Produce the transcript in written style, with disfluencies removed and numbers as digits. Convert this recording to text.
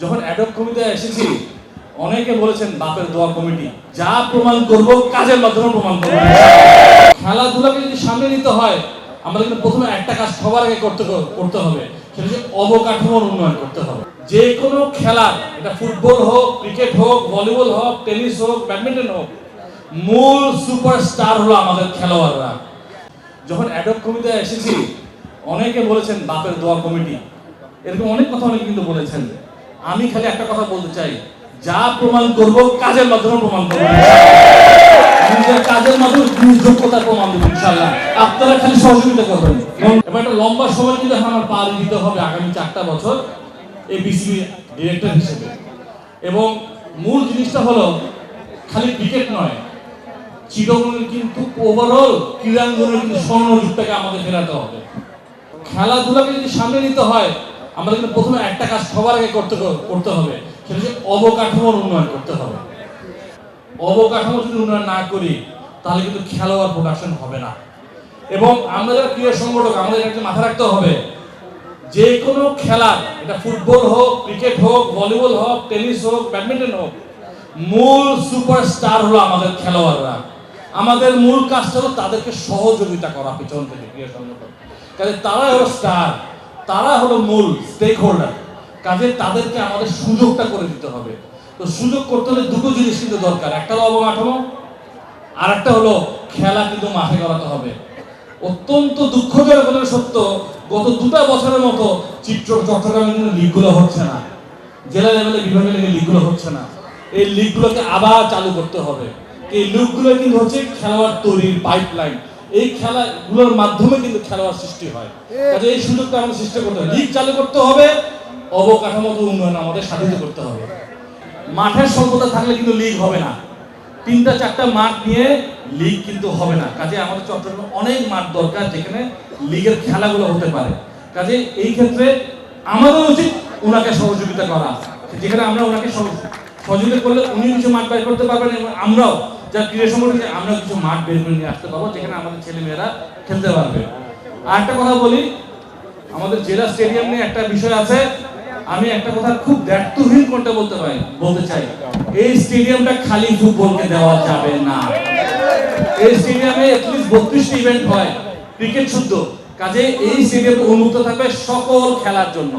যখন অ্যাডক কমিটিতে এসেছি অনেকে বলেছেন বাপের দোয়া কমিটি, যা প্রমাণ করব কাজের মাধ্যমে প্রমাণ করব। খেলাধুলাকে যদি সামনে নিতে হয় আমাদের কিন্তু প্রথমে একটা কাজ সবার আগে করতে হবে, সেটা হচ্ছে অবকাঠামোর উন্নয়ন করতে হবে। যে কোনো খেলা, এটা ফুটবল হোক, ক্রিকেট হোক, ভলিবল হোক, টেনিস হোক, ব্যাডমিন্টন হোক, মূল সুপারস্টার হলো আমাদের খেলোয়াড়রা। যখন অ্যাডক কমিটিতে এসেছি অনেকে বলেছেন বাপের দোয়া কমিটি, এরকম অনেক কথা অনেকে কিন্তু বলেছেন। আমি খালি একটা কথা বলতে চাই, যা প্রমাণ করব কাজের মাধ্যমে প্রমাণ করব। নিজের কাজের মাধ্যমে যোগ্যতার প্রমাণ দেবো ইনশাআল্লাহ। আপনারা খালি সহযোগিতা করবেন। এবার একটা লম্বা সময় কিন্তু আমার পার দিতে হবে আগামী 4টা বছর এই বিসিবি ডিরেক্টর হিসেবে। এবং মূল জিনিসটা হলো খালি ক্রিকেট নয়, চিরগণের কিন্তু ওভারঅল ক্রীড়াঙ্গনের কিন্তু স্বর্ণযুগটাকে আমাদের ফেরাতে হবে। খেলাধুলাকে যদি সামনে নিতে হয় আমাদের কিন্তু প্রথমে একটা কাজ সবার আগে করতে হবে, সেটা হচ্ছে অবকাঠামোর উন্নয়ন করতে হবে। অবকাঠামো যদি উন্নয়ন না করি তাহলে কিন্তু খেলোয়াড় প্রোডাকশন হবে না। এবং আমরা যারা ক্রীড়া সংগঠক আমাদের একটা মাথায় রাখতে হবে, যে কোনো খেলা, এটা ফুটবল হোক, ক্রিকেট হোক, ভলিবল হোক, টেনিস হোক, ব্যাডমিন্টন হোক, মূল সুপারস্টার হলো আমাদের খেলোয়াড়রা। আমাদের মূল কাজটা হলো তাদেরকে সহযোগিতা করা পিছন থেকে ক্রীড়া সংগঠন। কাজে তারা হলো স্টার, তারা হলো মূল স্টেক হোল্ডার। কাজে তাদেরকে আমাদের সুযোগটা করে দিতে হবে। তো সুযোগ করতে হলে দুটো জিনিস কিন্তু দরকার, একটা হলো অবকাঠামো, আর একটা হলো খেলা কিন্তু মাঠে করাতে হবে। অত্যন্ত দুঃখজনক হলেও সত্য, গত 2টা বছরের মতো চট্টগ্রামে কিন্তু লিগগুলো হচ্ছে না, জেলা লেভেলে বিভাগীয় লেভেলে লিগগুলো হচ্ছে না। এই লিগগুলোকে আবার চালু করতে হবে। এই লিগগুলো কিন্তু হচ্ছে খেলোয়াড় তৈরির পাইপলাইন। এই খেলাগুলোর মাধ্যমে কিন্তু খেলোয়াড় সৃষ্টি হয়। কাজে এই সুযোগটা আমাদের সৃষ্টি করতে হবে, লিগ চালু করতে হবে, অবকাঠামোগত উন্নয়ন আমাদের সাধিত করতে হবে। মাঠের স্বল্পতা থাকলে কিন্তু লিগ হবে না। 3টা-4টা মাঠ নিয়ে লিগ কিন্তু হবে না। কাজে আমাদের চট্টগ্রামে অনেক মাঠ দরকার যেখানে লিগের খেলাগুলো হতে পারে। কাজে এই ক্ষেত্রে আমাদের উচিত ওনাকে সহযোগিতা করা, যেখানে আমরা ওনাকে সহযোগিতা করলে উনি কিছু মাঠ বের করতে পারবেন এবং আমরাও যা ক্রীড়া সংগঠনে আমরা কিছু মাঠ বের করে নিয়ে আসতে পারবো, যেখানে আমাদের ছেলেমেয়েরা খেলতে পারবে। আর একটা কথা বলি, আমাদের জেলা স্টেডিয়াম নিয়ে একটা বিষয় আছে। আমি একটা কথা খুব দায়িত্বহীন করতে বলতে চাই, এই স্টেডিয়ামটা খালি ফুটবলকে দেওয়া যাবে না। এই স্টেডিয়ামে অ্যাটলিস্ট 32টি ইভেন্ট হয়, ক্রিকেট শুদ্ধ। কাজে এই স্টেডিয়াম উন্মুক্ত থাকবে সকল খেলার জন্য।